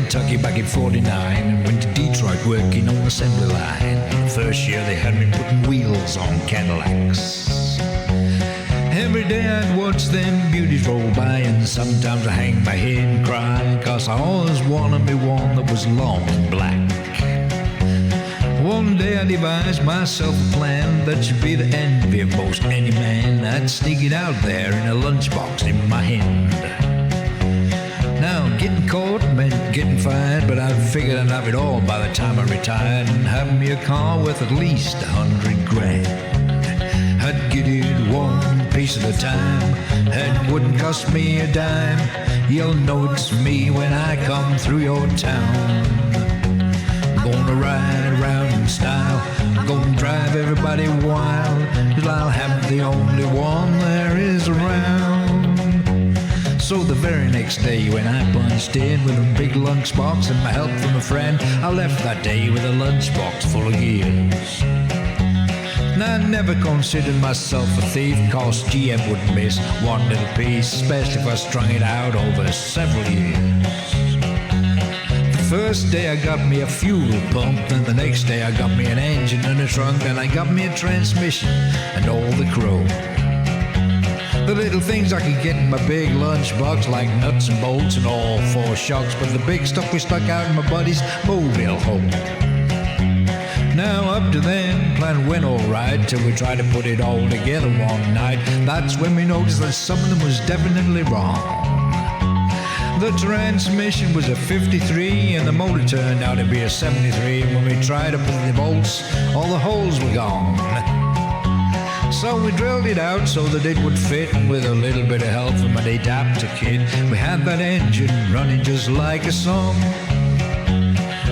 Kentucky back in 49 and went to Detroit working on the assembly line. The first year they had me putting wheels on Cadillacs. Every day I'd watch them beauties roll by, and sometimes I hang my head and cry, 'cause I always wanted me one that was long and black. One day I devised myself a plan that should be the envy of most any man. I'd sneak it out there in a lunchbox in my hand. Now, getting caught meant getting fired, but I figured I'd have it all by the time I retired and have me a car worth at least 100 grand. I'd get it one piece at a time, and wouldn't cost me a dime. You'll know it's me when I come through your town. Gonna ride around in style, gonna drive everybody wild, 'cause I'll have the only one there is around. So the very next day when I punched in with a big lunchbox and my help from a friend, I left that day with a lunchbox full of gears. And I never considered myself a thief, 'cause GM wouldn't miss one little piece, especially if I strung it out over several years. First day I got me a fuel pump, and the next day I got me an engine and a trunk, and I got me a transmission and all the crow. The little things I could get in my big lunchbox, like nuts and bolts and all four shocks, but the big stuff we stuck out in my buddy's mobile home. Now up to then, plan went all right till we tried to put it all together one night. That's when we noticed that something was definitely wrong. The transmission was a 53 and the motor turned out to be a 73. And when we tried to put in the bolts, all the holes were gone. So we drilled it out so that it would fit, and with a little bit of help from an adapter kit, we had that engine running just like a song.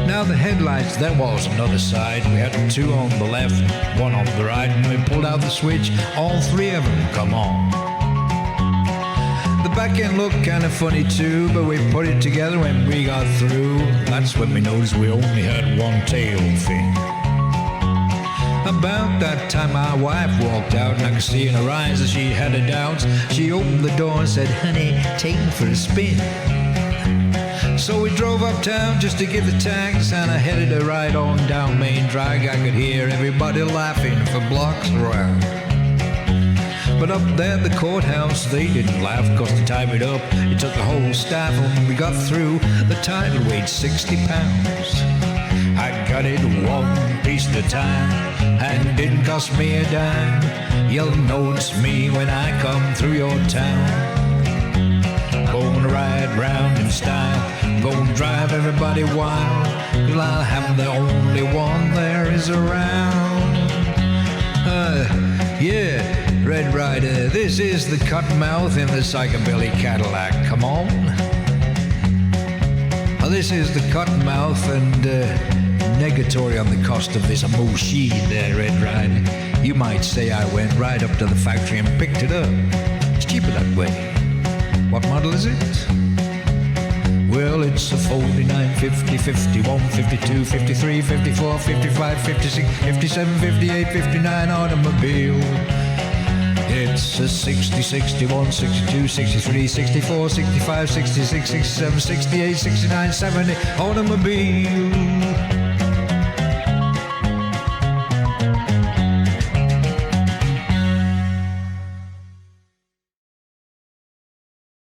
Now the headlights, there was another side. We had two on the left, one on the right, and when we pulled out the switch, all three of them come on. The back end looked kind of funny too, but we put it together when we got through. That's when we noticed we only had one tail fin. About that time my wife walked out, and I could see in her eyes that she had her doubts. She opened the door and said, "Honey, take me for a spin." So we drove uptown just to get the tags, and I headed her right on down Main Drag. I could hear everybody laughing for blocks around. But up there at the courthouse, they didn't laugh, 'cause to time it up, it took the whole staff. And when we got through, the title weighed 60 pounds. I got it one piece at a time, and didn't cost me a dime. You'll know it's me when I come through your town. Gonna ride round in style, gonna drive everybody wild, 'cause I'll have the only one there is around. Yeah, Red Rider, this is the Cottonmouth in the Psychobilly Cadillac. Come on. This is the Cottonmouth, and negatory on the cost of this machine there, Red Rider. You might say I went right up to the factory and picked it up. It's cheaper that way. What model is it? Well, it's a 49, 50, 51, 52, 53, 54, 55, 56, 57, 58, 59 automobile. It's a 60, 61, 62, 63, 64, 65, 66, 67, 68, 69, 70 automobile.